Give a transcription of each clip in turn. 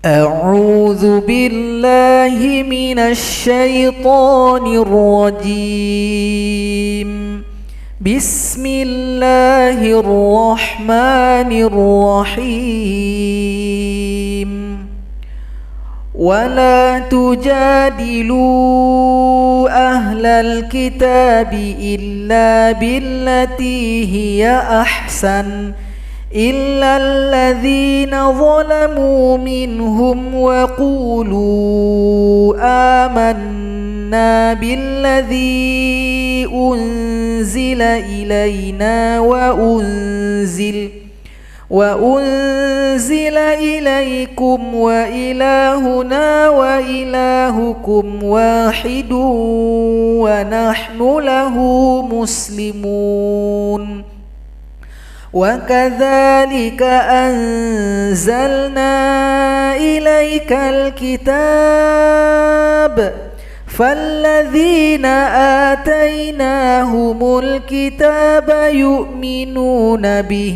أعوذ بالله من الشيطان الرجيم. بسم الله الرحمن الرحيم. ولا تجادلوا أهل الكتاب إلا بالتي هي أحسن إلا الذين ظلموا منهم وقولوا آمنا بالذي أنزل إلينا وأنزل إليكم وإلهنا وإلهكم واحد ونحن له مسلمون. وكذلك أنزلنا إليك الكتاب فالذين آتيناهم الكتاب يؤمنون به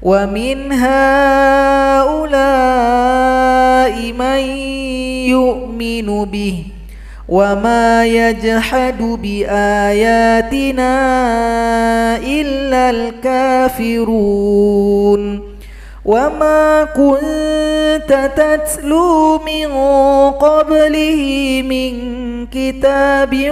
ومن هؤلاء من يؤمن به وما يجحد بآياتنا إلا الكافرون. وما كنت تتلو من قبله من كتاب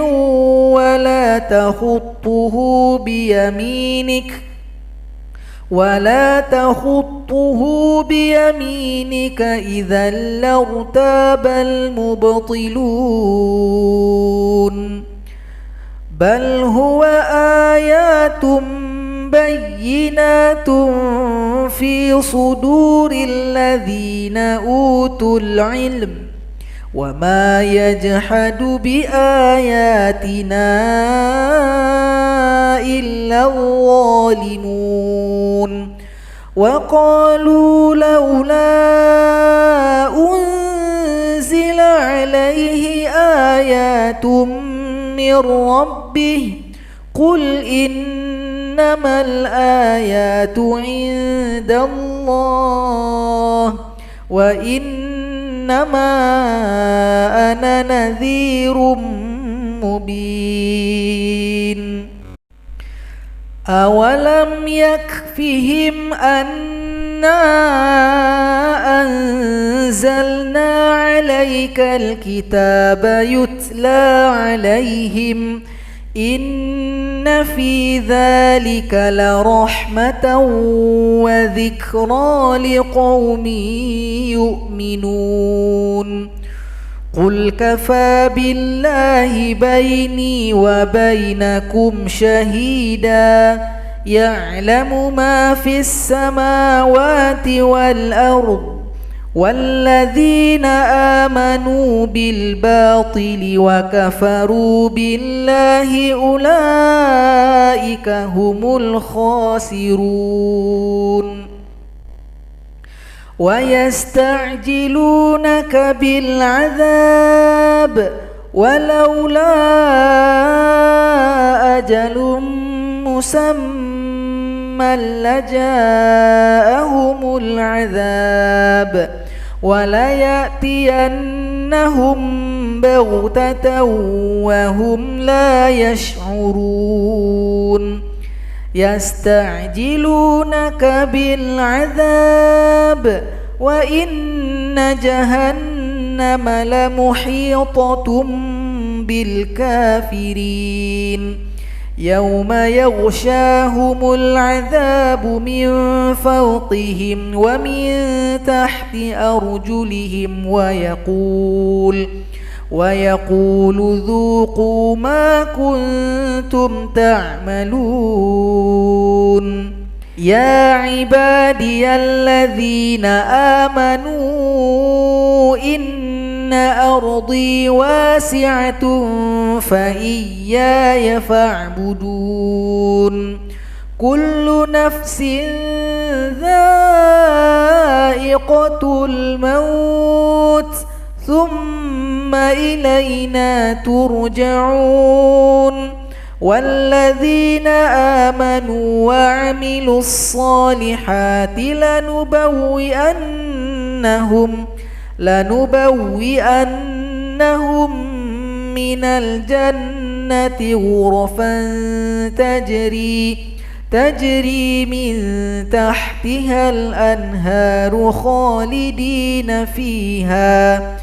ولا تخطه بيمينك إذا لارتاب المبطلون. بل هو آيات بينات في صدور الذين أوتوا العلم وما يجحد بآياتنا إلا الظالمون. وقالوا لولا أنزل عليه آيات من ربه قل إنما الآيات عند الله وإنما أنا نذير مبين. أولم يكفهم أنا أنزلنا عليك الكتاب يتلى عليهم إن في ذلك لرحمة وذكرى لقوم يؤمنون. قل كفى بالله بيني وبينكم شهيدا يعلم ما في السماوات والأرض والذين آمنوا بالباطل وكفروا بالله أولئك هم الخاسرون. ويستعجلونك بالعذاب ولولا أجل مسمى لجاءهم العذاب وليأتينهم بغتة وهم لا يشعرون. يستعجلونك بالعذاب وإن جهنم لمحيطة بالكافرين. يوم يغشاهم العذاب من فوقهم ومن تحت أرجلهم ويقول ذوقوا ما كنتم تعملون. يا عبادي الذين آمنوا إن أرضي واسعة فإياي فاعبدون. كل نفس ذائقة الموت ثم إلينا ترجعون. والذين آمنوا وعملوا الصالحات لنبوئنهم لنبوئنهم من الجنة غرفا تجري من تحتها الأنهار خالدين فيها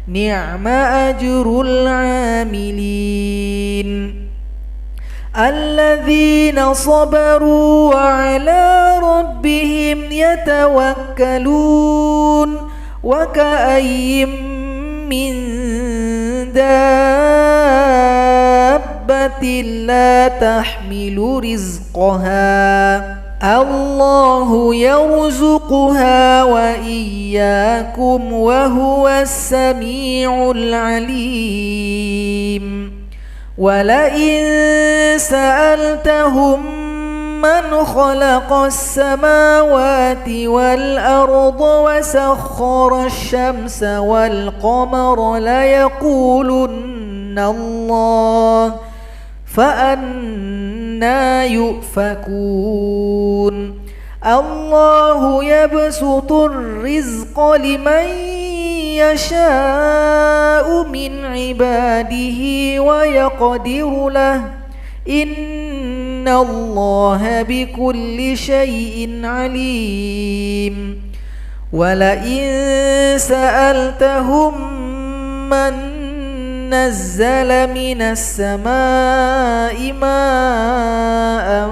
نعم أجر العاملين الذين صبروا وعلى ربهم يتوكلون وكأين من دابة لا تحمل رزقها الله يرزقها وإياكم وهو السميع العليم ولئن سألتهم من خلق السماوات والأرض وسخر الشمس والقمر ليقولن الله فأنى يؤفكون الله يبسط الرزق لمن يشاء من عباده ويقدر له إن الله بكل شيء عليم ولئن سألتهم من نزل من السماء ماء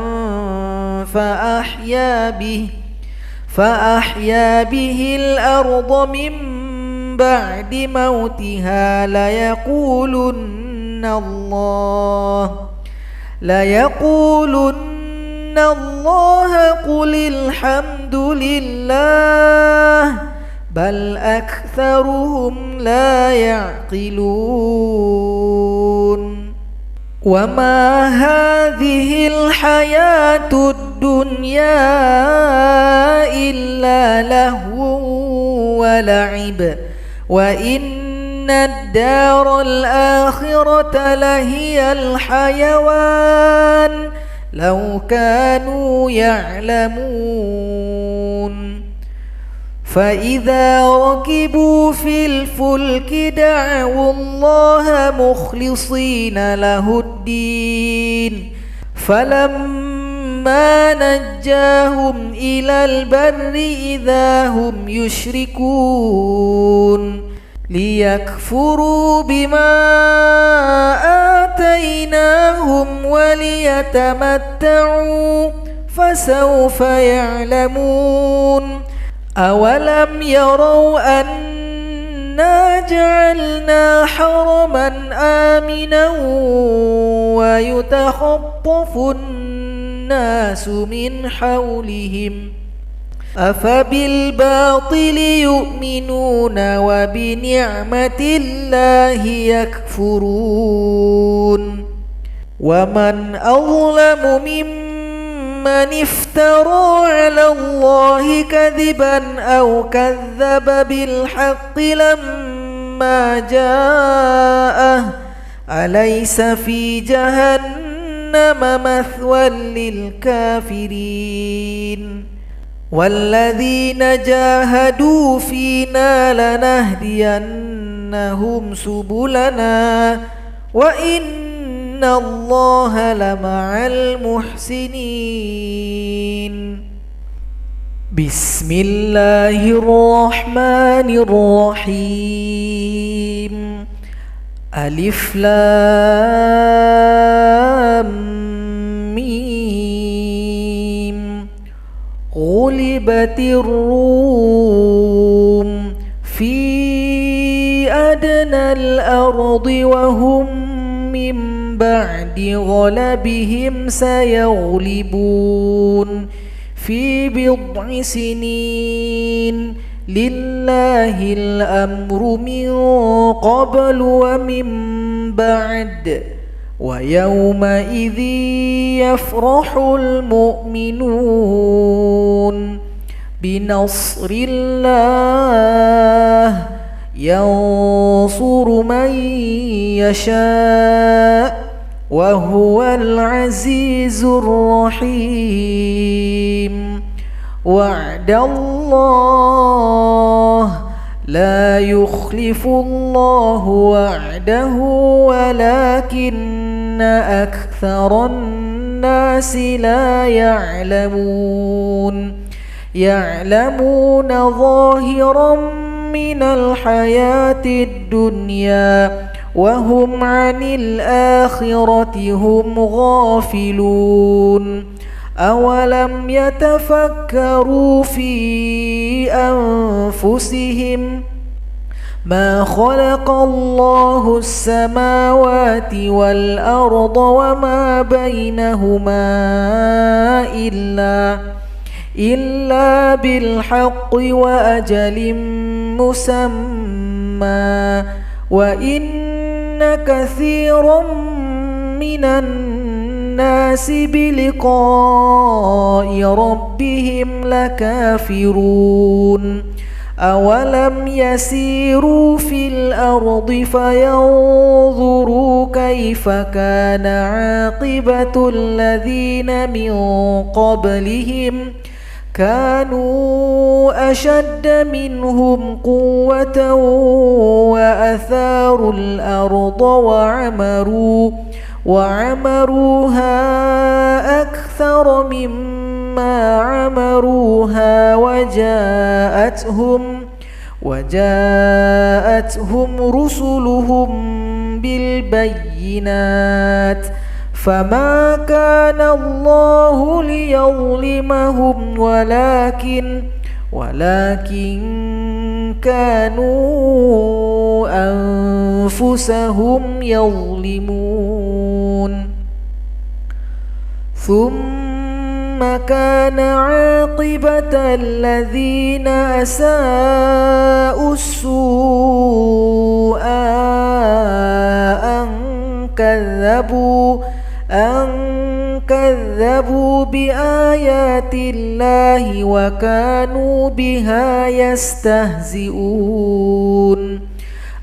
فأحيا به الأرض من بعد موتها ليقولن الله قل الحمد لله بل أكثرهم لا يعقلون وما هذه الحياة الدنيا إلا لهو ولعب وإن الدار الآخرة لهي الحيوان لو كانوا يعلمون فإذا ركبوا في الفلك دعوا الله مخلصين له الدين فلما نجاهم إلى البر إذا هم يشركون ليكفروا بما آتيناهم وليتمتعوا فسوف يعلمون أولم يروا أنا جعلنا حرما آمنا ويتخطف الناس من حولهم أفبالباطل يؤمنون وبنعمة الله يكفرون ومن أظلم ممن افترى على الله كذبا أو كذب بالحق لما جاءه أليس في جهنم مثوى للكافرين والذين جاهدوا فينا لنهدينهم سبلنا وإن الله لمع المحسنين بسم الله الرحمن الرحيم ألف لام ميم غلبت الروم في أدنى الأرض وهم من بعد غلبهم سيغلبون في بضع سنين لله الأمر من قبل ومن بعد ويومئذ يفرح المؤمنون بنصر الله ينصر من يشاء وهو العزيز الرحيم وعد الله لا يخلف الله وعده ولكن أكثر الناس لا يعلمون ظاهرا من الحياة الدنيا وهم عن الآخرة هم غافلون أولم يتفكروا في أنفسهم ما خلق الله السماوات والأرض وما بينهما إلا بالحق وأجل مسمى وإن كثيرا من الناس بلقاء ربهم لكافرون أولم يسيروا في الأرض فينظروا كيف كان عاقبة الذين من قبلهم كانوا أشد منهم قوة وأثاروا الأرض وعمروها أكثر مما عمروها وجاءتهم رسلهم بالبينات فما كان الله ليظلمهم ولكن كانوا أنفسهم يظلمون ثم كان عاقبة الذين أساءوا السوء أن كذبوا بآيات الله وكانوا بها يستهزئون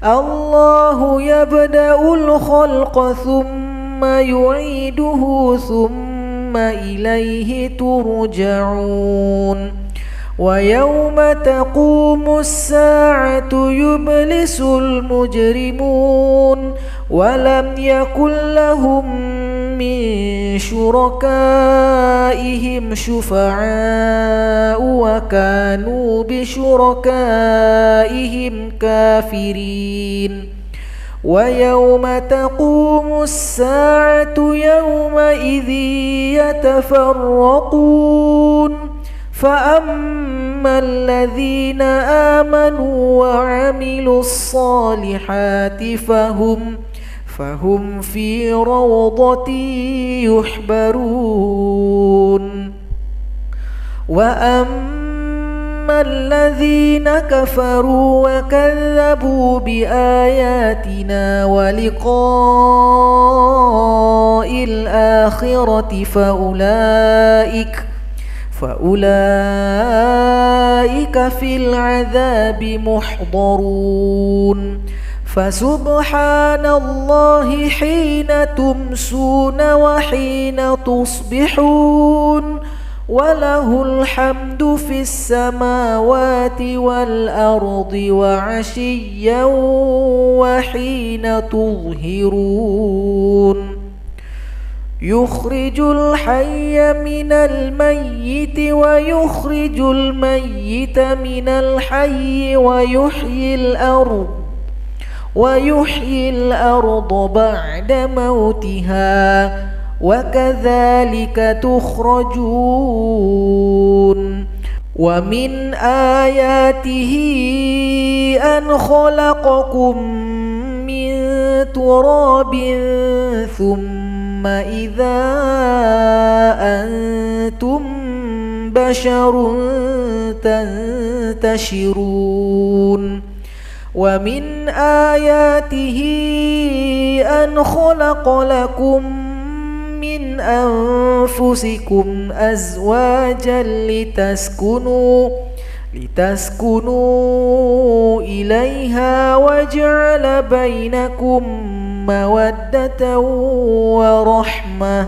الله يبدأ الخلق ثم يعيده ثم إليه ترجعون ويوم تقوم الساعة يبلس المجرمون ولم يكن لهم من شركائهم شفعاء وكانوا بشركائهم كافرين ويوم تقوم الساعة يومئذ يتفرقون فأما الذين آمنوا وعملوا الصالحات فهم في روضة يحبرون وأما الذين كفروا وكذبوا بآياتنا ولقاء الآخرة فأولئك في العذاب محضرون فسبحان الله حين تمسون وحين تصبحون وله الحمد في السماوات والأرض وعشيا وحين تظهرون يخرج الحي من الميت ويخرج الميت من الحي ويحيي الأرض بعد موتها وكذلك تخرجون ومن آياته أن خلقكم من تراب ثم إذا أنتم بشر تنتشرون ومن آياته أن خلق لكم من أنفسكم أزواجا لتسكنوا إليها وجعل بينكم مودة ورحمة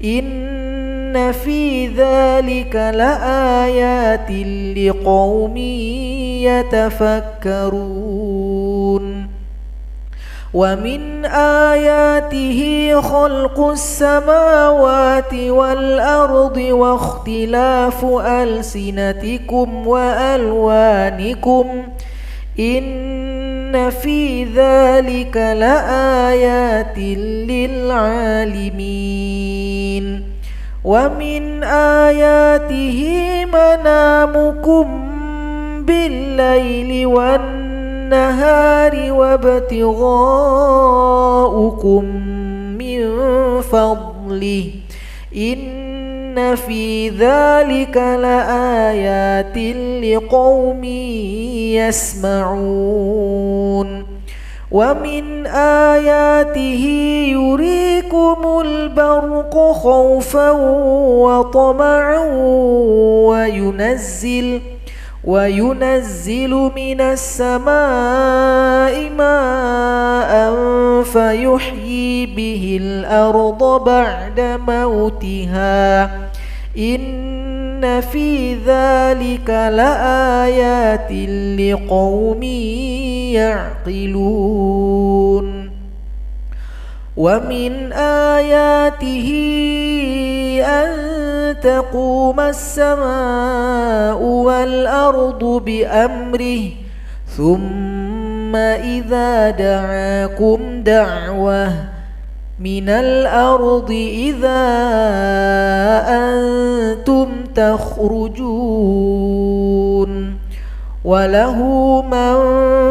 إن في ذلك لآيات لقوم يتفكرون ومن آياته خلق السماوات والأرض واختلاف ألسنتكم وألوانكم إن في ذلك لآيات للعالمين ومن آياته منامكم بالليل والنهار وابتغاؤكم من فضله إن في ذلك لآيات لقوم يسمعون ومن آياته يريكم البرق خوفا وطمعا وينزل من السماء ماء فيحيي به الأرض بعد موتها إن في ذلك لآيات لقوم يعقلون ومن آياته أن تقوم السماء والأرض بأمره ثم إذا دعاكم دعوة من الأرض إذا أنتم تخرجون وله من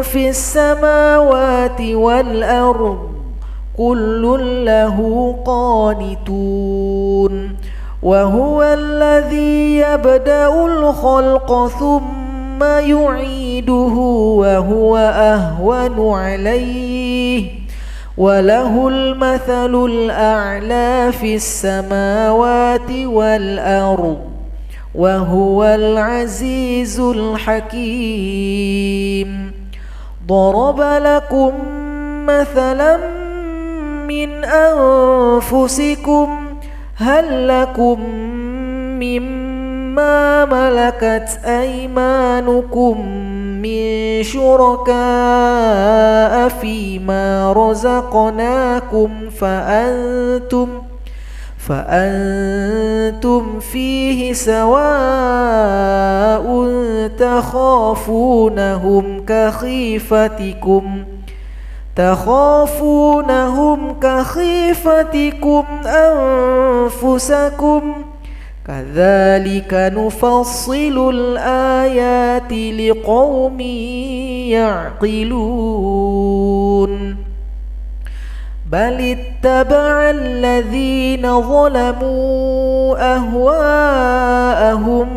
في السماوات والأرض كل له قانتون وهو الذي يبدأ الخلق ثم يعيده وهو أهون عليه وله المثل الأعلى في السماوات والأرض وهو العزيز الحكيم ضرب لكم مثلا من أنفسكم هل لكم مما ملكت أيمانكم من شركاء فيما رزقناكم فأنتم فيه سواء تخافونهم كخيفتكم أنفسكم كذلك نفصل الآيات لقوم يعقلون بل اتبع الذين ظلموا أهواءهم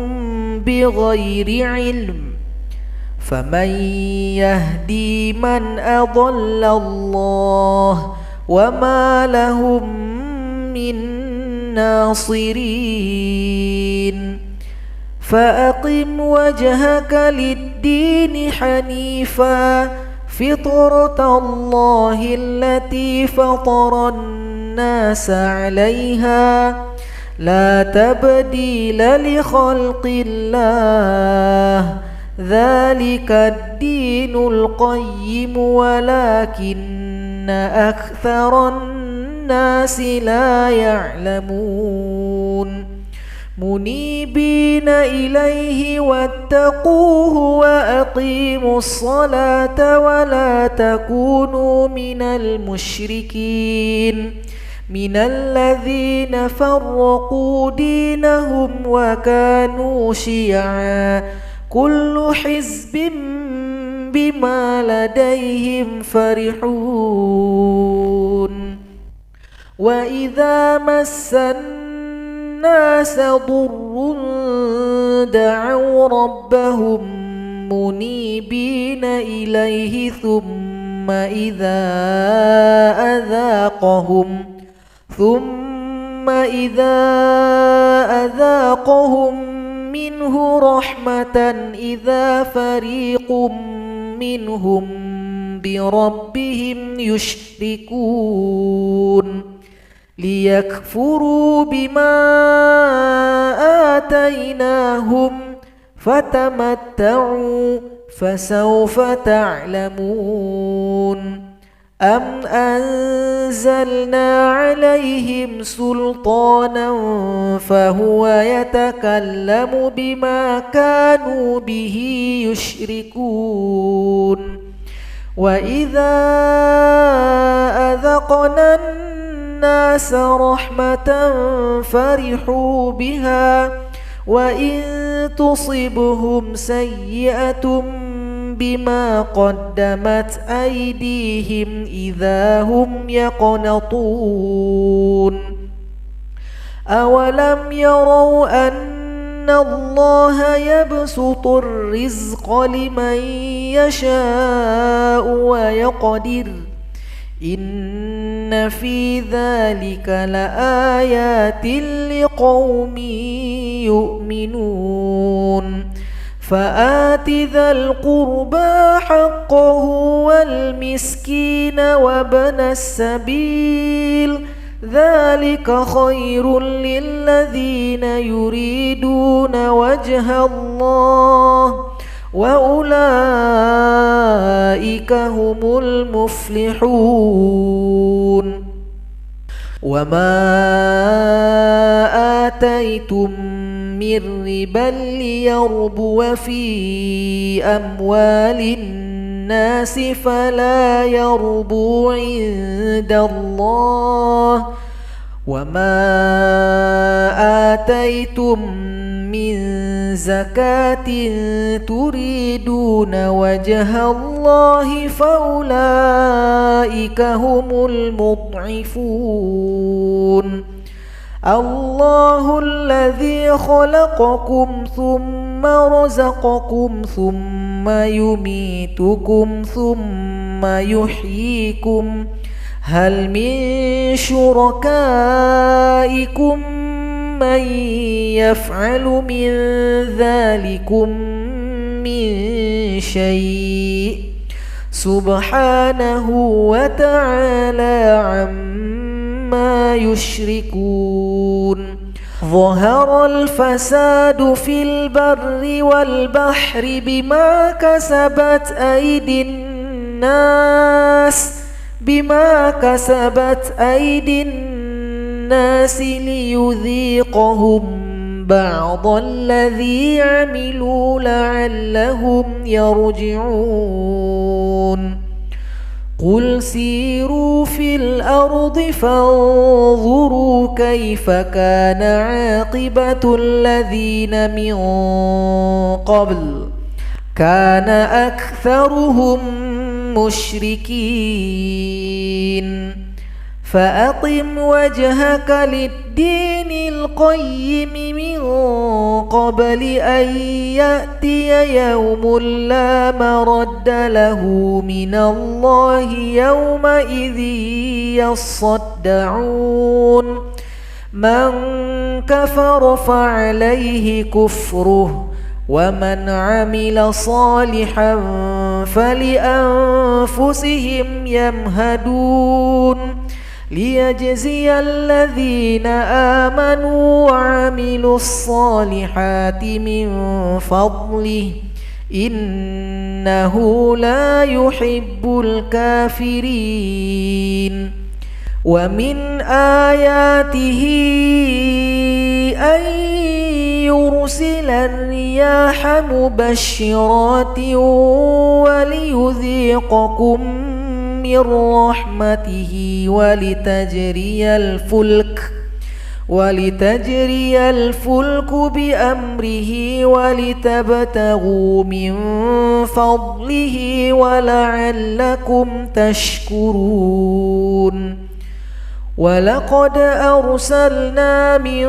بغير علم فمن يهدي من أضل الله وما لهم من ناصرين فأقم وجهك للدين حنيفا فطرة الله التي فطر الناس عليها لا تبديل لخلق الله ذلك الدين القيم ولكن أكثر الناس لا يعلمون منيبين إليه واتقوه وأقيموا الصلاة ولا تكونوا من المشركين من الذين فرقوا دينهم وكانوا شيعا كل حزب بما لديهم فرحون وإذا مس الناس ضر دعوا ربهم منيبين إليه ثم إذا أذاقهم منه رحمة إذا فريق منهم بربهم يشركون ليكفروا بما آتيناهم فتمتعوا فسوف تعلمون أم أنزلنا عليهم سلطانا فهو يتكلم بما كانوا به يشركون وإذا أذقنا الناس رحمة فرحوا بها وإن تصبهم سيئة بما قدمت أيديهم إذا هم يقنطون أولم يروا أن الله يبسط الرزق لمن يشاء ويقدر إن في ذلك لآيات لقوم يؤمنون فآت ذا القربى حقه والمسكين وابن السبيل ذلك خير للذين يريدون وجه الله وأولئك هم المفلحون وما آتيتم من ربا ليربو في أموال الناس فلا يربو عند الله وما آتيتم من زكاة تريدون وجه الله فأولئك هم المضعفون الله الذي خلقكم ثم رزقكم ثم يميتكم ثم يحييكم هل من شركائكم من يفعل من ذلكم من شيء سبحانه وتعالى عما يشركون ظهر الفساد في البر والبحر بما كسبت أيدي الناس ليذيقهم بعض الذي عملوا لعلهم يرجعون قل سيروا في الأرض فانظروا كيف كان عاقبة الذين من قبل كان أكثرهم مشركين فأقم وجهك للدين القيم من قبل أن يأتي يوم لا مرد له من الله يومئذ يصدعون من كفر فعليه كفره ومن عمل صالحا فلأنفسهم يمهدون ليجزي الذين آمنوا وعملوا الصالحات من فضله إنه لا يحب الكافرين ومن آياته أن يرسل الرياح مبشرات وليذيقكم من رحمته ولتجري الفلك بأمره ولتبتغوا من فضله ولعلكم تشكرون ولقد أرسلنا من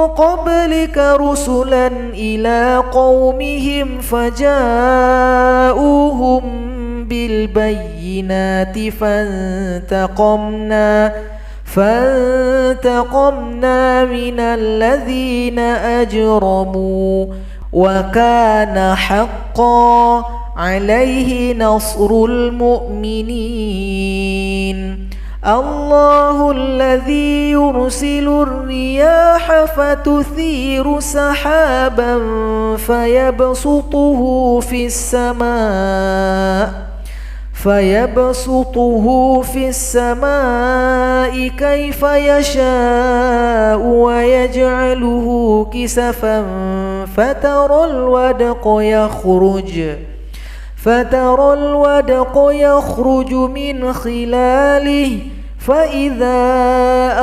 قبلك رسلا إلى قومهم فجاءوهم بالبينات فانتقمنا من الذين أجرموا وكان حقا عليه نصر المؤمنين الله الذي يرسل الرياح فتثير سحابا فيبسطه في السماء كيف يشاء ويجعله كسفا فترى الودق يخرج من خلاله فإذا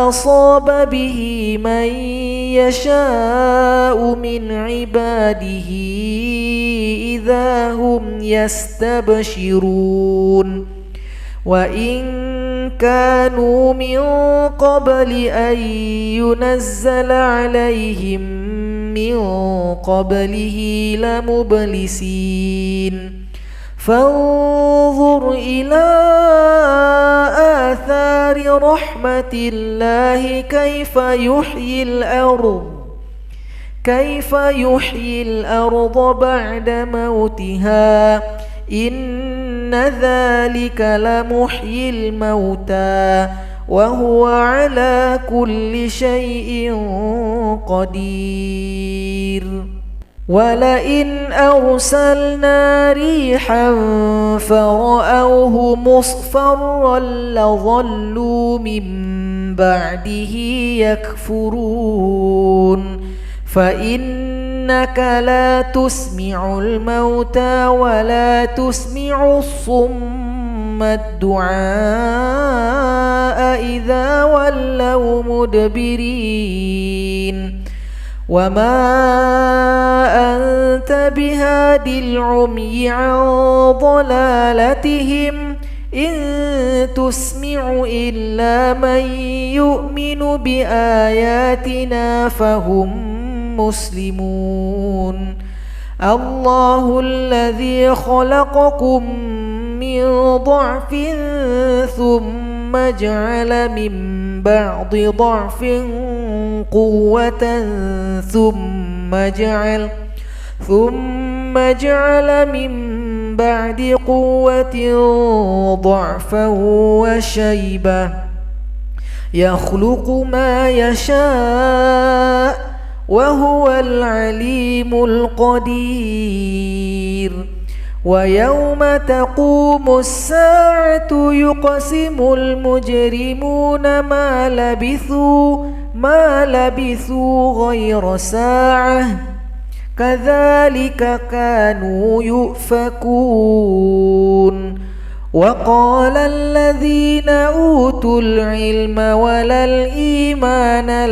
أصاب به من يشاء من عباده إذا هم يستبشرون وإن كانوا من قبل أن ينزل عليهم من قبله لمبلسين فانظر إلى آثار رحمة الله كيف يحيي الأرض بعد موتها إن ذلك لمحيي الموتى وهو على كل شيء قدير ولئن أرسلنا ريحا فرأوه مصفرا لظلوا من بعده يكفرون فإنك لا تسمع الموتى ولا تسمع الصم الدعاء إذا ولوا مدبرين وما أنت بهاد العمي عن ضلالتهم إن تسمع إلا من يؤمن بآياتنا فهم مسلمون الله الذي خلقكم من ضعف ثم جعل من بعد ضعف قوة ثم جعل من بعد قوة ضعفا وشيبة يخلق ما يشاء وهو العليم القدير ويوم تقوم الساعة يقسم المجرمون ما لبثوا غير ساعة كذلك كانوا يؤفكون وقال الذين أوتوا العلم ولا الإيمان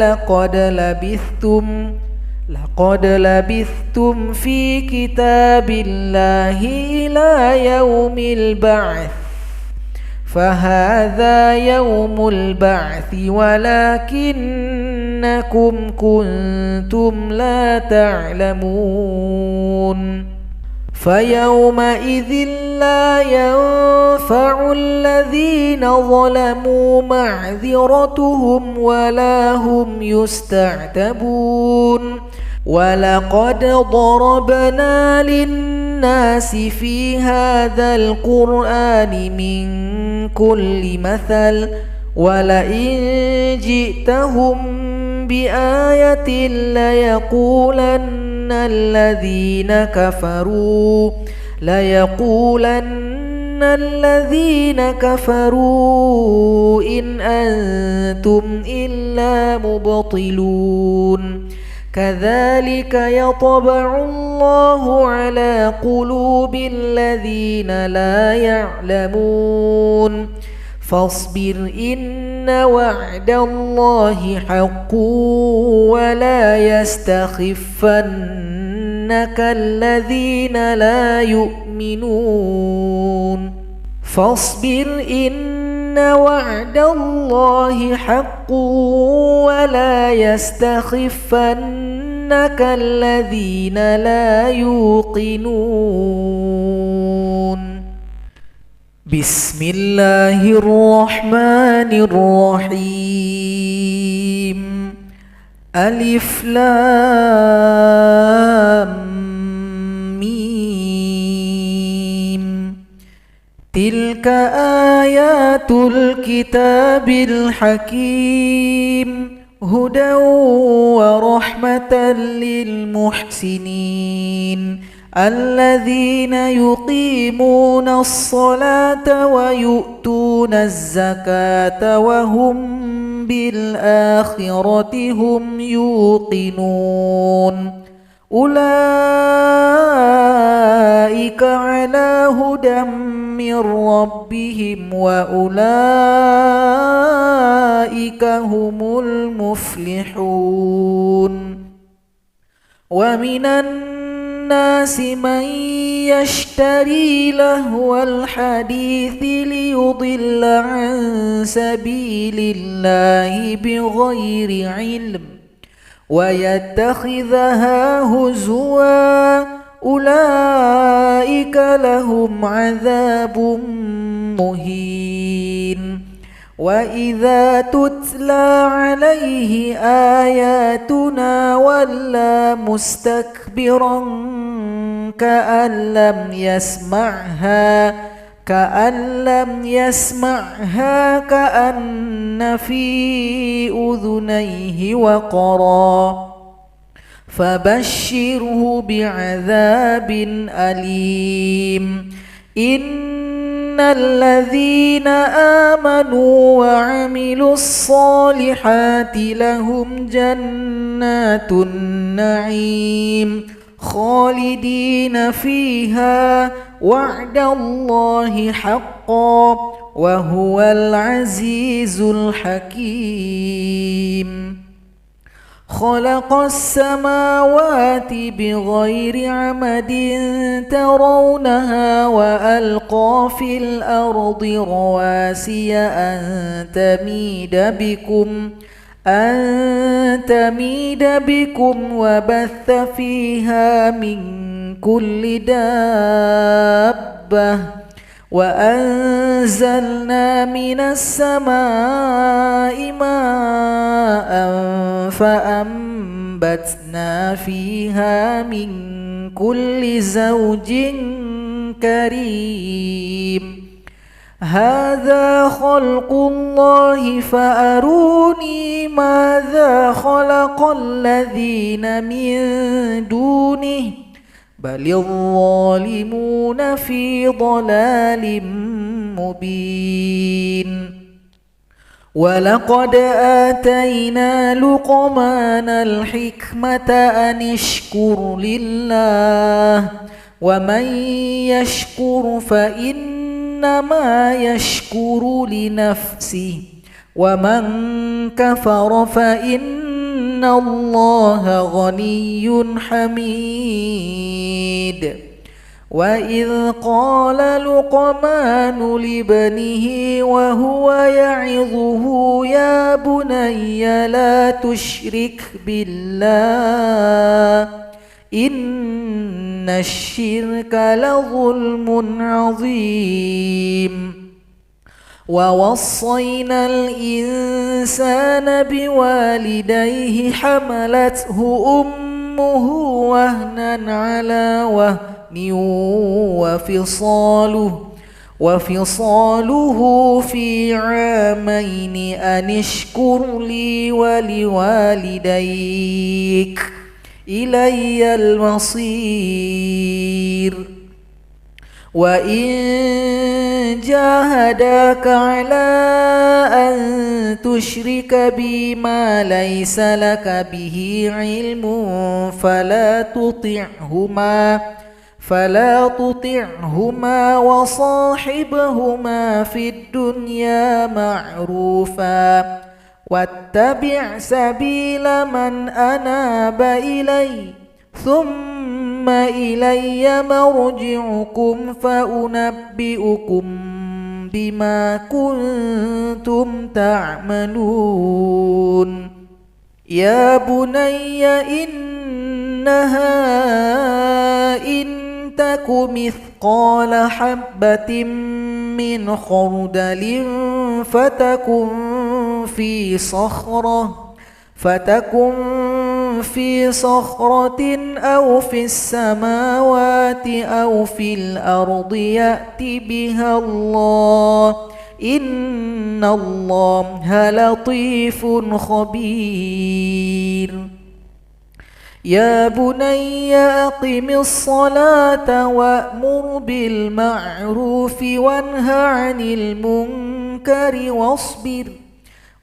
لقد لبثتم في كتاب الله إلى يوم البعث فهذا يوم البعث ولكنكم كنتم لا تعلمون فيومئذ لا ينفع الذين ظلموا معذرتهم ولا هم يستعتبون ولقد ضربنا للناس في هذا القرآن من كل مثل ولئن جئتهم بآية ليقولن الذين كفروا إن أنتم إلا مبطلون كذلك يطبع الله على قلوب الذين لا يعلمون فاصبر إن وعد الله حق ولا يستخفنك الذين لا يؤمنون فاصبر إن وعد الله حق ولا يستخفنك الذين لا يوقنون بسم الله الرحمن الرحيم ألف لام ميم تلك آيات الكتاب الحكيم هدى ورحمة للمحسنين الذين يقيمون الصلاة ويؤتون الزكاة وهم بالآخرة هم يوقنون أولئك على هدى من ربهم وأولئك هم المفلحون ومن الناس من يشتري لهو الحديث ليضل عن سبيل الله بغير علم ويتخذها هزوا أولئك لهم عذاب مهين وإذا تتلى عليه آياتنا ولى مستكبرا كأن لم يسمعها كأن في أذنيه وقرا فبشره بعذاب أليم إن الذين آمنوا وعملوا الصالحات لهم جنات النعيم خالدين فيها وعد الله حقا وهو العزيز الحكيم خلق السماوات بغير عمد ترونها وألقى في الأرض رواسي أن تميد بكم وبث فيها من كل دابة وأنزلنا من السماء ماء فأنبتنا فيها من كل زوج كريم هذا خلق الله فأروني ماذا خلق الذين من دونه بل الظالمون في ضلال مبين ولقد آتينا لقمان الحكمة أن اشكر لله ومن يشكر فإنما يشكر لنفسه ومن كفر فإن الله غني حميد وإذ قال لقمان لابنه وهو يعظه يا بني لا تشرك بالله إن الشرك لظلم عظيم ووصينا الإنسان بوالديه حملته أمه وهنا على وهن وفصاله في عامين أن اشكر لي ولوالديك إلي المصير وإن جاهداك على أن تشرك بي ما ليس لك به علم فلا تطعهما وصاحبهما في الدنيا معروفا واتبع سبيل من أناب إلي ثم إلي مرجعكم فأنبئكم بما كنتم تعملون يا بني إنها إن تك مثقال حبة من خردل فتكن في صخرة أو في السماوات أو في الأرض يأت بها الله إن الله لطيف خبير يا بني أقم الصلاة وأمر بالمعروف وانه عن المنكر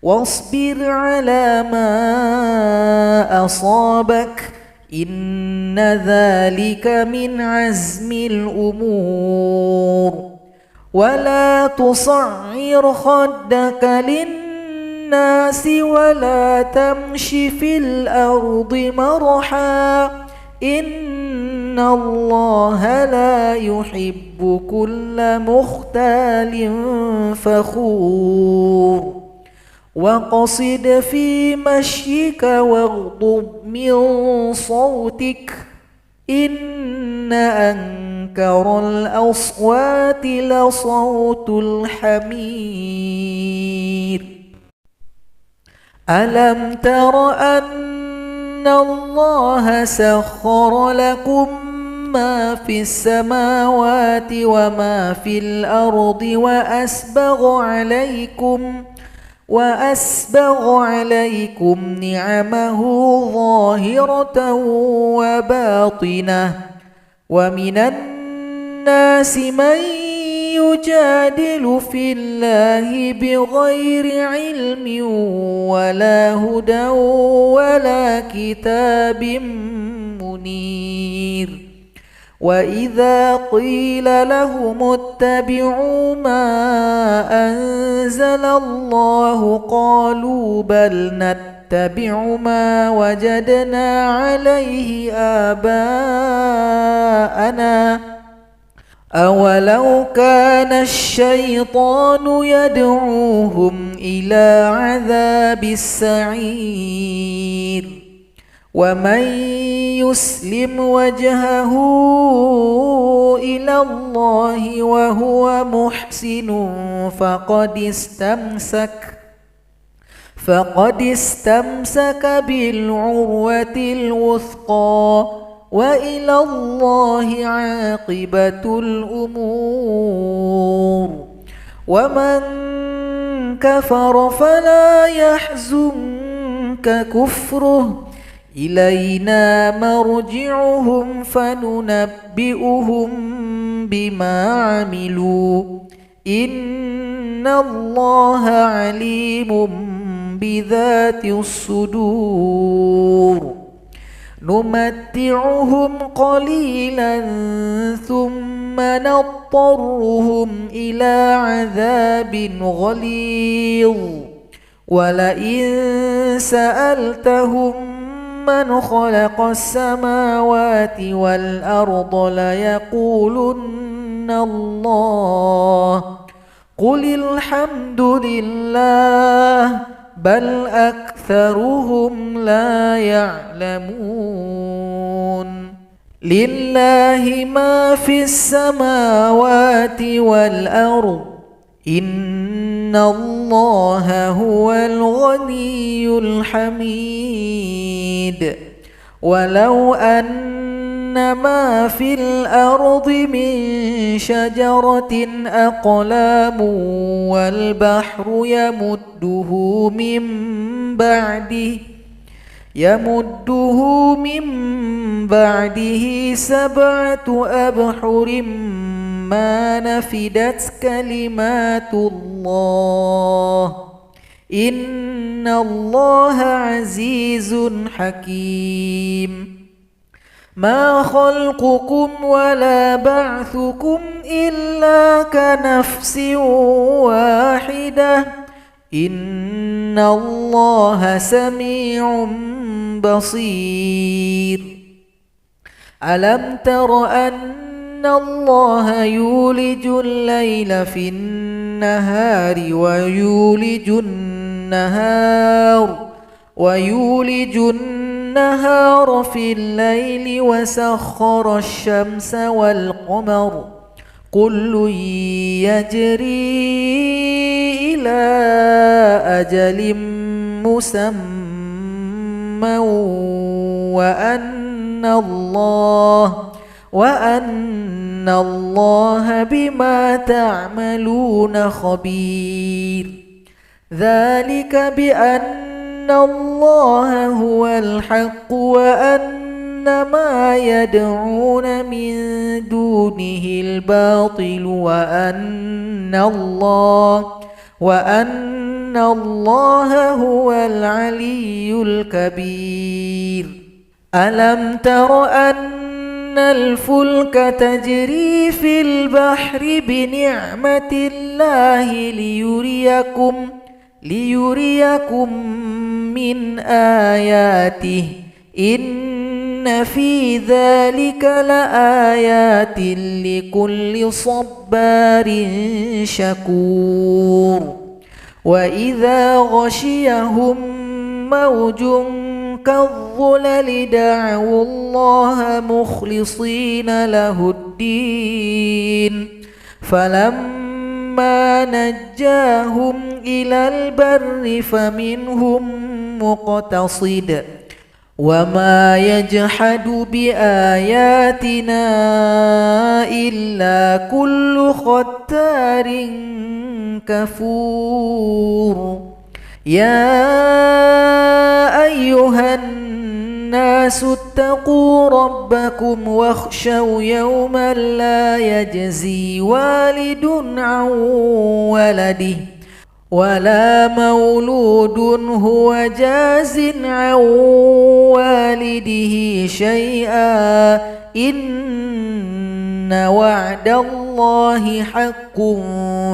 واصبر على ما أصابك إن ذلك من عزم الأمور ولا تصعر خدك للناس ولا تمش في الأرض مرحا إن الله لا يحب كل مختال فخور وقصد في مشيك واغضب من صوتك إن أنكر الأصوات لصوت الحمير ألم تر أن الله سخر لكم ما في السماوات وما في الأرض وأسبغ عليكم نعمه ظاهرة وباطنة ومن الناس من يجادل في الله بغير علم ولا هدى ولا كتاب منير وإذا قيل لهم اتبعوا ما أنزل الله قالوا بل نتبع ما وجدنا عليه آباءنا أولو كان الشيطان يدعوهم إلى عذاب السعير ومن يسلم وجهه إلى الله وهو محسن فقد استمسك بالعروة الوثقى وإلى الله عاقبة الأمور ومن كفر فلا يحزنك كفره إلينا مرجعهم فننبئهم بما عملوا إن الله عليم بذات الصدور نمتعهم قليلا ثم نضطرهم إلى عذاب غليظ ولئن سألتهم من خلق السماوات والأرض ليقولن الله قل الحمد لله بل أكثرهم لا يعلمون لله ما في السماوات والأرض إن الله هو الغني الحميد ولو أن ما في الأرض من شجرة أقلام والبحر يمده من بعده 7 أبحر ما نفدت كلمات الله إن الله عزيز حكيم ما خلقكم ولا بعثكم إلا كنفس واحدة إن الله سميع بصير ألم تر أن الله يولج الليل في النهار ويولج النهار في الليل وسخر الشمس والقمر كل يجري إلى أجل مسمى ثُمًّا وأن الله بما تعملون خبير ذلك بأن الله هو الحق وأن ما يدعون من دونه الباطل وأن الله هو العلي الكبير ألم تر أن الفلك تجري في البحر بنعمة الله ليريكم من آياته إن في ذلك لآيات لكل صبار شكور وإذا غشيهم موج كالظلل دعوا الله مخلصين له الدين فلما نجاهم إلى البر فمنهم مقتصد وما يجحد بآياتنا إلا كل ختار كفور يا أيها الناس اتقوا ربكم واخشوا يوما لا يجزي والد عن ولده ولا مولود هو جاز عن والده شيئا إن وعد الله حق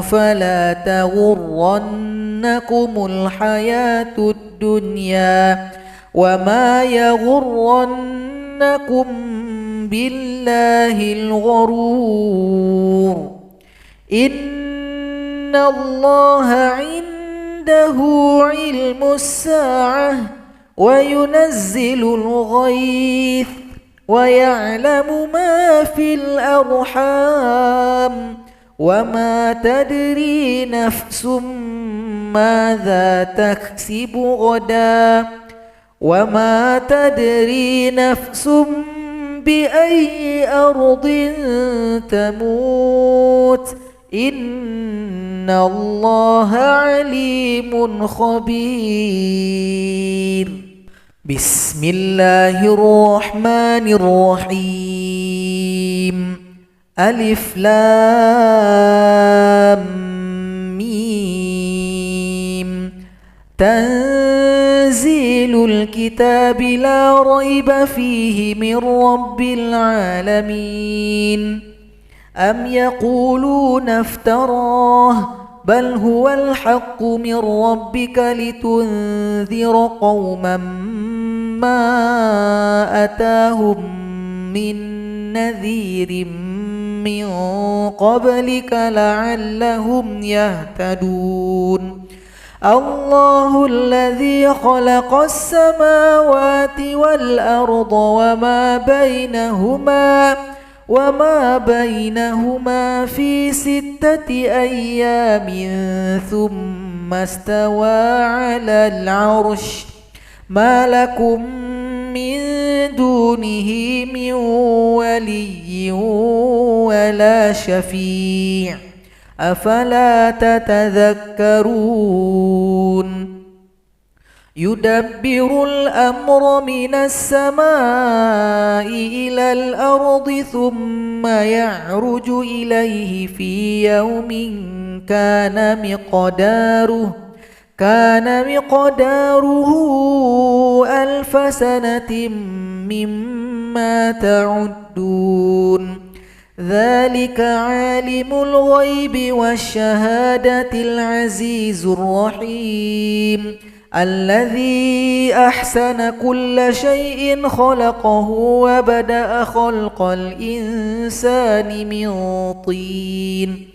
فلا تغرنكم الحياة الدنيا وما يغرنكم بالله الغرور إن الله عنده علم الساعة وينزل الغيث ويعلم ما في الأرحام وما تدري نفس ماذا تكسب غدا وما تدري نفس بأي أرض تموت إن الله عليم خبير بسم الله الرحمن الرحيم ألف لام ميم تنزيل الكتاب لا ريب فيه من رب العالمين أم يقولون افتراه بل هو الحق من ربك لتنذر قوما ما أتاهم من نذير من قبلك لعلهم يهتدون الله الذي خلق السماوات والأرض وما بينهما في 6 أيام ثم استوى على العرش ما لكم من دونه من ولي ولا شفيع أفلا تتذكرون يدبر الأمر من السماء إلى الأرض ثم يعرج إليه في يوم كان مقداره 1000 سنة مما تعدون ذلك عالم الغيب والشهادة العزيز الرحيم الذي أحسن كل شيء خلقه وبدأ خلق الإنسان من طين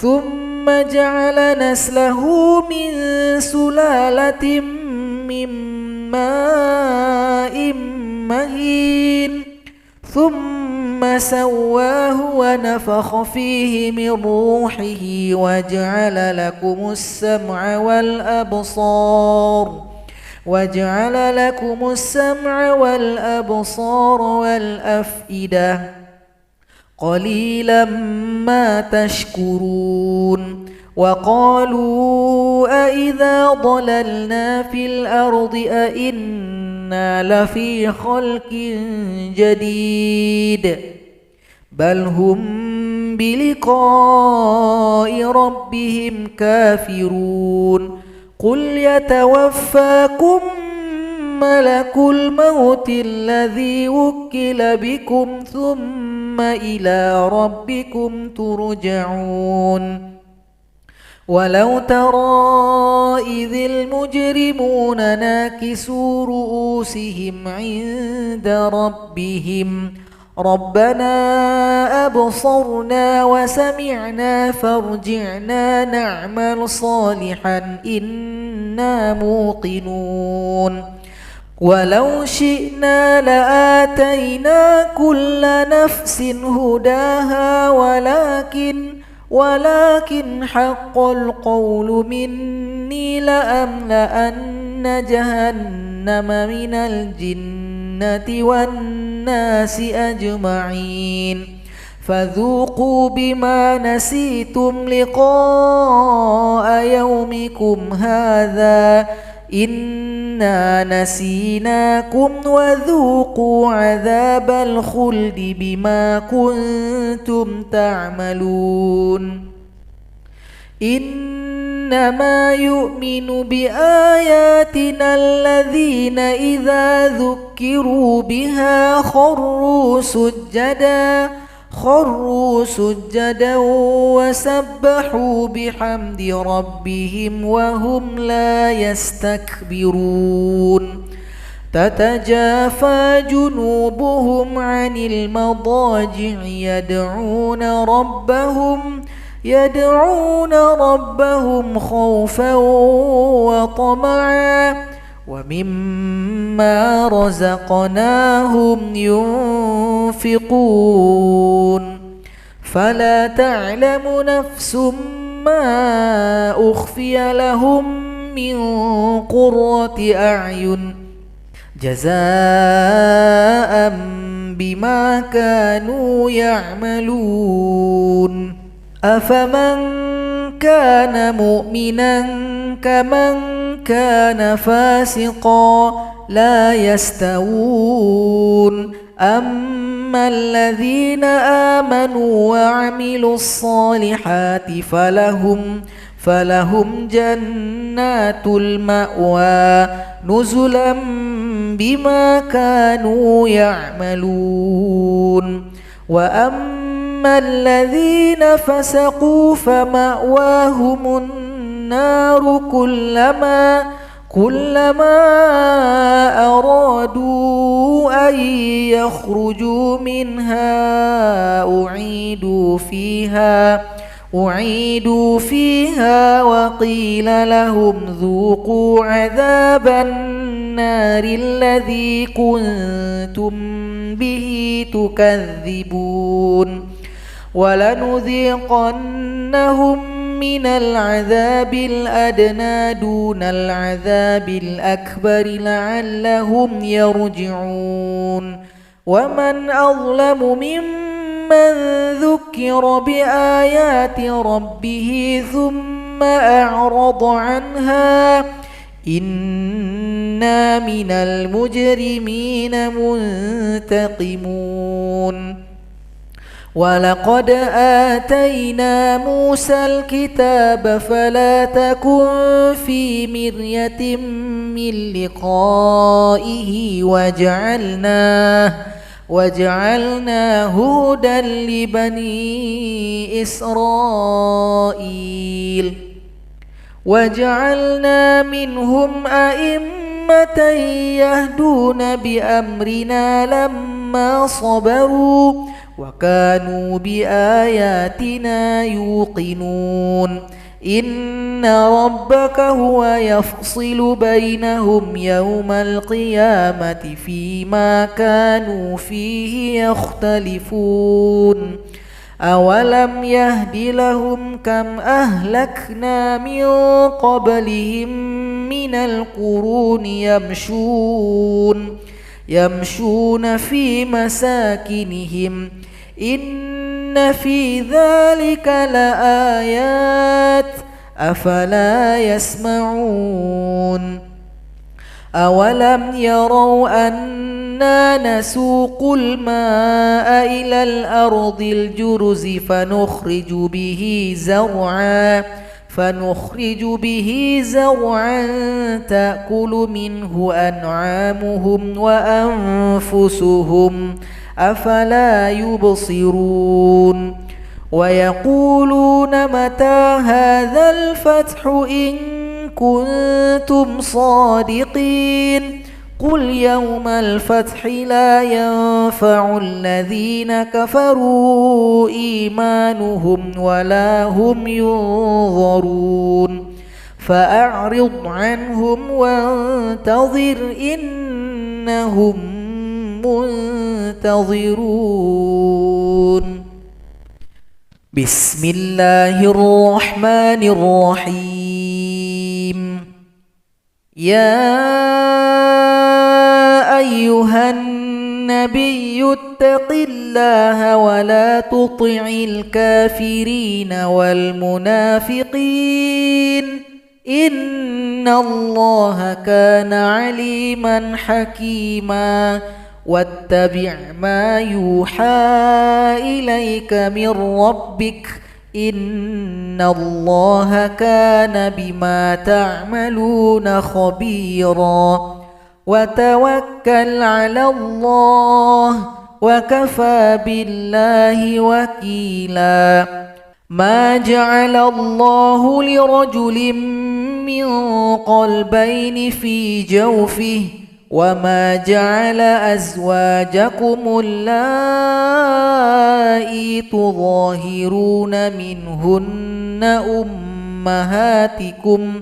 ثم جعل نسله من سلالة من ماء مهين ثم سواه ونفخ فيه من روحه وجعل لكم السمع وجعل لكم السمع والأبصار والأفئدة قليلا ما تشكرون وقالوا أإذا ضللنا في الأرض أإنا لفي خلق جديد بل هم بلقاء ربهم كافرون قل يتوفاكم ملك الموت الذي وكل بكم ثم إلى ربكم ترجعون ولو ترى إذ المجرمون ناكسوا رؤوسهم عند ربهم ربنا أبصرنا وسمعنا فارجعنا نعمل صالحا إنا موقنون ولو شئنا لآتينا كل نفس هداها ولكن حق القول مني لأملأن جهنم من الجنة والناس أجمعين فذوقوا بما نسيتم لقاء يومكم هذا إنا نسيناكم وذوقوا عذاب الخلد بما كنتم تعملون إنما يؤمن بآياتنا الذين إذا ذكروا بها خروا سجدا وسبحوا بحمد ربهم وهم لا يستكبرون تتجافى جنوبهم عن المضاجع يدعون ربهم خوفا وطمعا ومما رزقناهم ينفقون فلا تعلم نفس ما أخفي لهم من قرة أعين جزاء بما كانوا يعملون أفمن كان مؤمنا كمن كان فاسقا لا يستوون أما الذين آمنوا وعملوا الصالحات فلهم جنات المأوى نزلا بما كانوا يعملون وأما الذين فسقوا فمأواهم النار كلما أرادوا أن يخرجوا منها أعيدوا فيها وقيل لهم ذوقوا عذاب النار الذي كنتم به تكذبون ولنذيقنهم من العذاب الأدنى دون العذاب الأكبر لعلهم يرجعون ومن أظلم ممن ذكر بآيات ربه ثم أعرض عنها إنا من المجرمين منتقمون ولقد آتينا موسى الكتاب فلا تكن في مرية من لقائه وجعلناه هدى لبني إسرائيل وجعلنا منهم أئمة يهدون بأمرنا لما صبروا وكانوا بآياتنا يوقنون إن ربك هو يفصل بينهم يوم القيامة فيما كانوا فيه يختلفون أولم يهد لهم كم أهلكنا من قبلهم من القرون يمشون في مساكنهم إن في ذلك لآيات أفلا يسمعون أولم يروا أنا نسوق الماء إلى الأرض الجرز فنخرج به زرعا تأكل منه أنعامهم وأنفسهم أفلا يبصرون ويقولون متى هذا الفتح إن كنتم صادقين قل يوم الفتح لا ينفع الذين كفروا إيمانهم ولا هم ينظرون فأعرض عنهم وانتظر إنهم منتظرون. بسم الله الرحمن الرحيم. يا أيها النبي اتق الله ولا تطع الكافرين والمنافقين إن الله كان عليما حكيما واتبع ما يوحى إليك من ربك إن الله كان بما تعملون خبيرا وتوكل على الله وكفى بالله وكيلا. ما جعل الله لرجل من قلبين في جوفه وما جعل أزواجكم اللائي تظاهرون منهن أمهاتكم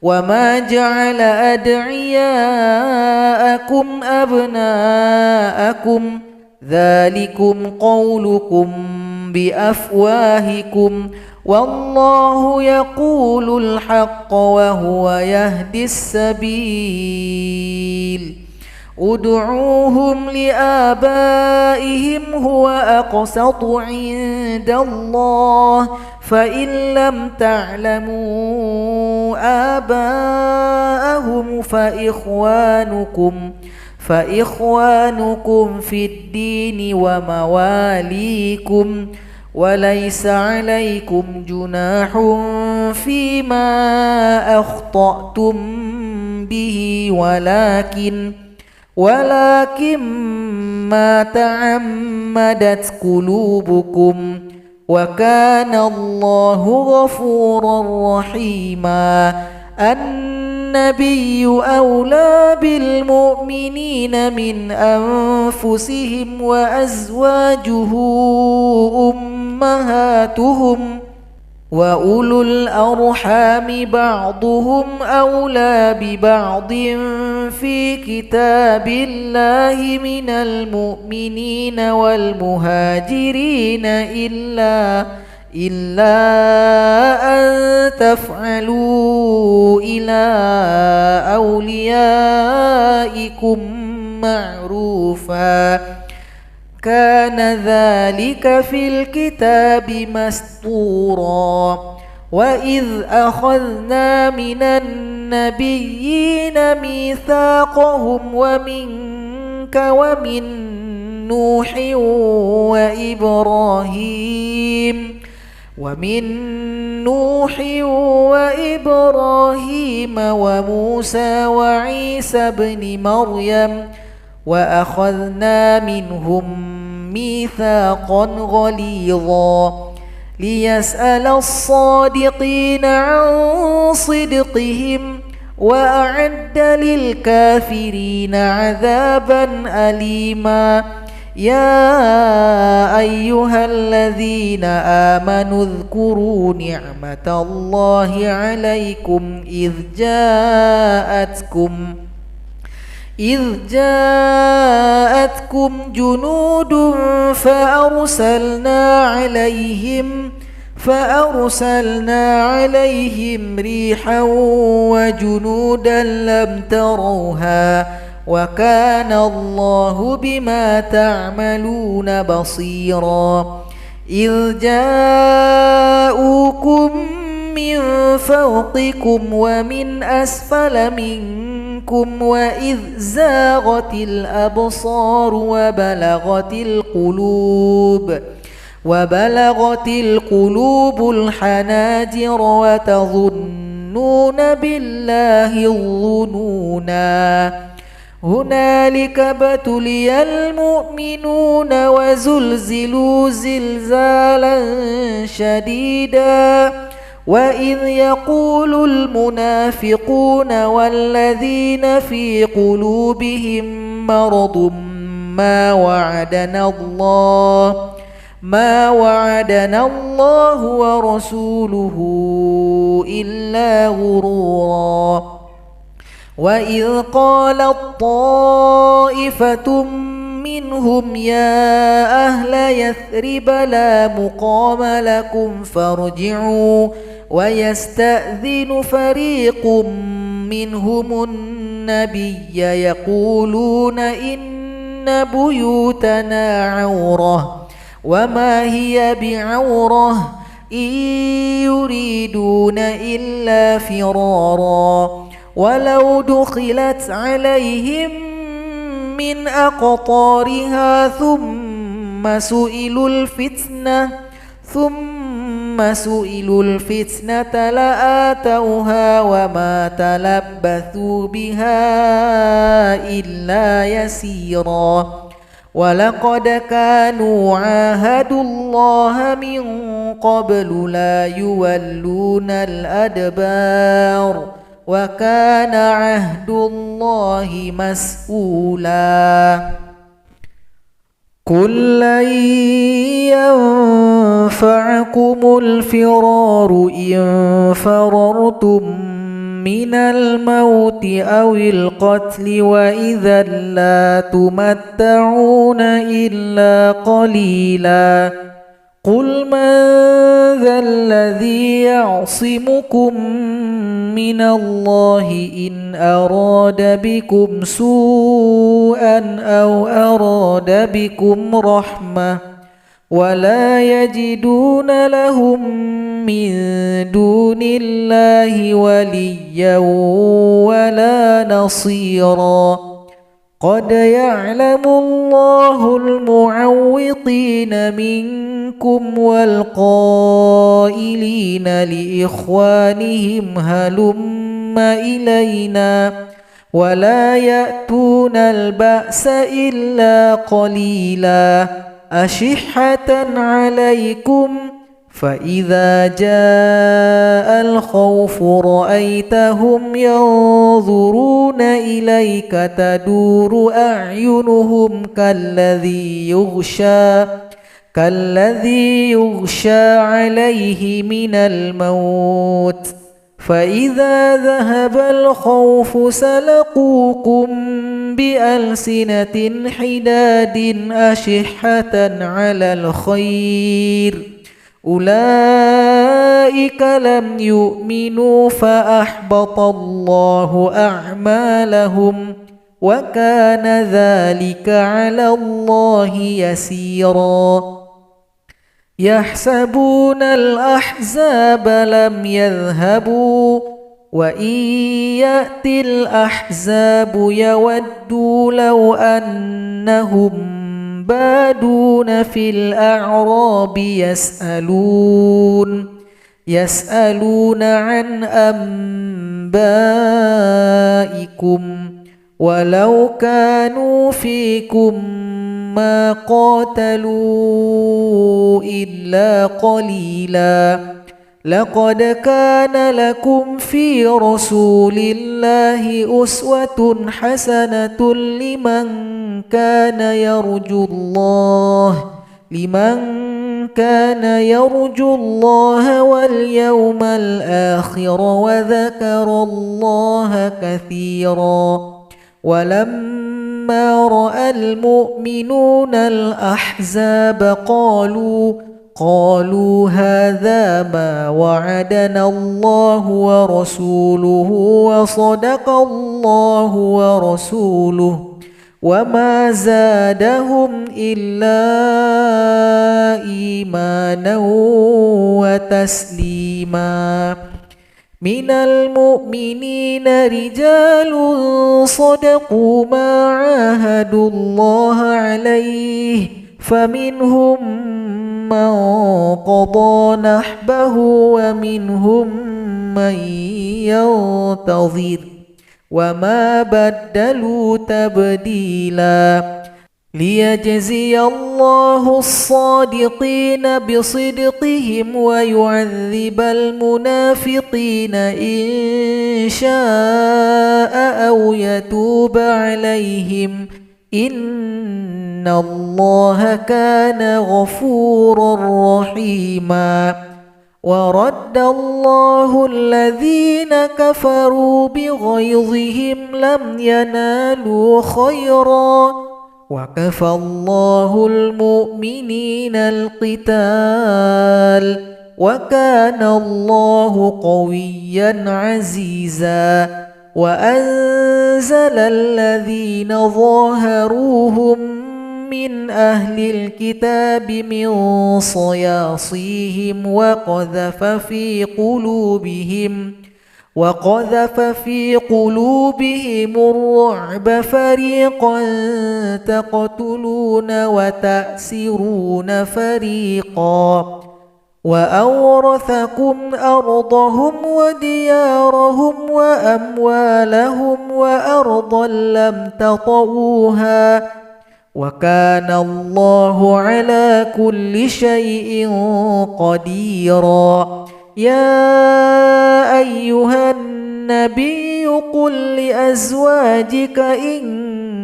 وما جعل أدعياءكم أبناءكم ذلكم قولكم بأفواهكم والله يقول الحق وهو يهدي السبيل. ادعوهم لآبائهم هو أقسط عند الله فإن لم تعلموا آباءهم فإخوانكم في الدين ومواليكم وليس عليكم جناح فيما أخطأتم به ولكن ما تعمدت قلوبكم وكان الله غفورا رحيما. النبي أولى بالمؤمنين من أنفسهم وأزواجه أمهاتهم وأولو الأرحام بعضهم أولى ببعض في كتاب الله من المؤمنين والمهاجرين إلا أن تفعلوا إلى أوليائكم معروفا كان ذلك في الكتاب مسطورا. وإذ أخذنا من النبيين ميثاقهم ومنك ومن نوح وإبراهيم وموسى وعيسى بن مريم وأخذنا منهم ميثاقا غليظا ليسأل الصادقين عن صدقهم وأعد للكافرين عذابا أليما. يا أيها الذين آمنوا اذكروا نعمة الله عليكم إذ جاءتكم جنود فأرسلنا عليهم ريحا وجنودا لم تروها وكان الله بما تعملون بصيرا إذ جاءوكم من فوقكم ومن أسفل منكم وإذ زاغت الأبصار وبلغت القلوب الحناجر وتظنون بالله الظنونا هنالك ابتلي المؤمنون وزلزلوا زلزالا شديدا وإذ يقول المنافقون والذين في قلوبهم مرض ما وعدنا الله ورسوله إلا غرورا وإذ قالت طائفة منهم يا أهل يثرب لا مقام لكم فارجعوا ويستأذن فريق منهم النبي يقولون إن بيوتنا عورة وما هي بعورة إن يريدون إلا فرارا ولو دخلت عليهم من أقطارها ثم سئلوا الفتنة لآتوها وما تلبثوا بها إلا يسيرا ولقد كانوا عاهدوا الله من قبل لا يولون الأدبار وكان عهد الله مسؤولا قل لن ينفعكم الفرار إن فررتم من الموت أو القتل وإذا لا تمتعون إلا قليلا قل من ذا الذي يعصمكم من الله إن أراد بكم سوءا أو أراد بكم رحمة ولا يجدون لهم من دون الله وليا ولا نصيرا قد يعلم الله المعوقين منكم والقائلين لإخوانهم هلم إلينا ولا يأتون البأس إلا قليلا أشحة عليكم فإذا جاء الخوف رأيتهم ينظرون إليك تدور أعينهم كالذي يغشى عليه من الموت فإذا ذهب الخوف سلقوكم بألسنة حداد أشحة على الخير أولئك لم يؤمنوا فأحبط الله أعمالهم وكان ذلك على الله يسيرا يحسبون الأحزاب لم يذهبوا وإن يأتي الأحزاب يودوا لو أنهم بادون في الأعراب يسألون عن أنبائكم ولو كانوا فيكم ما قاتلوا إلا قليلا لقد كان لكم في رسول الله أسوة حسنة لمن كان يرجو الله واليوم الآخر وذكر الله كثيرا ولما رأى المؤمنون الأحزاب قالوا هذا ما وعدنا الله ورسوله وصدق الله ورسوله وما زادهم إلا إيمانا وتسليما. من المؤمنين رجال صدقوا ما عاهدوا الله عليه فمنهم من قضى نحبه ومنهم من ينتظر وما بدلوا تبديلا. ليجزي الله الصادقين بصدقهم ويعذب المنافقين إن شاء أو يتوب عليهم إن الله كان غفورا رحيما. ورد الله الذين كفروا بغيظهم لم ينالوا خيرا وكفى الله المؤمنين القتال وكان الله قويا عزيزا. وأنزل الذين ظاهروهم من أهل الكتاب من صياصيهم وقذف في قلوبهم الرعب فريقا تقتلون وتأسرون فريقا. وأورثكم أرضهم وديارهم وأموالهم وأرضا لم تطئوها وكان الله على كل شيء قديرا. يا أيها النبي قل لأزواجك إن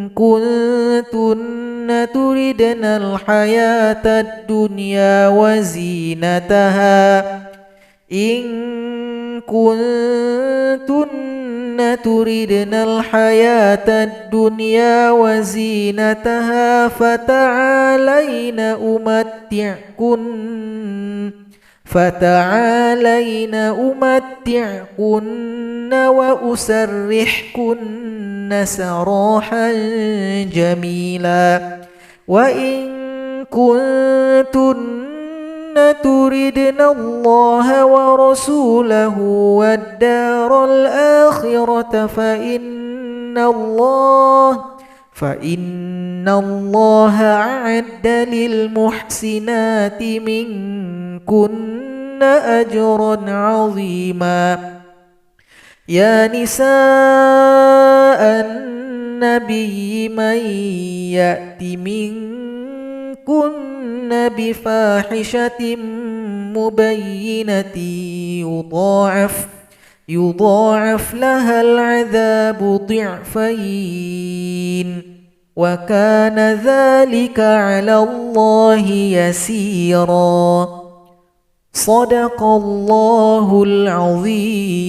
كنتن تردن الحياة الدنيا وزينتها فتعالين أمتعكن وأسرحكن سراحا جميلا. وإن كنتن تردن الله ورسوله والدار الآخرة فإن الله أعد للمحسنات منكن أجرا عظيما. يا نساء النبي من يأت منكن بفاحشة مبينة يضاعف لها العذاب ضعفين وكان ذلك على الله يسيرا. صدق الله العظيم.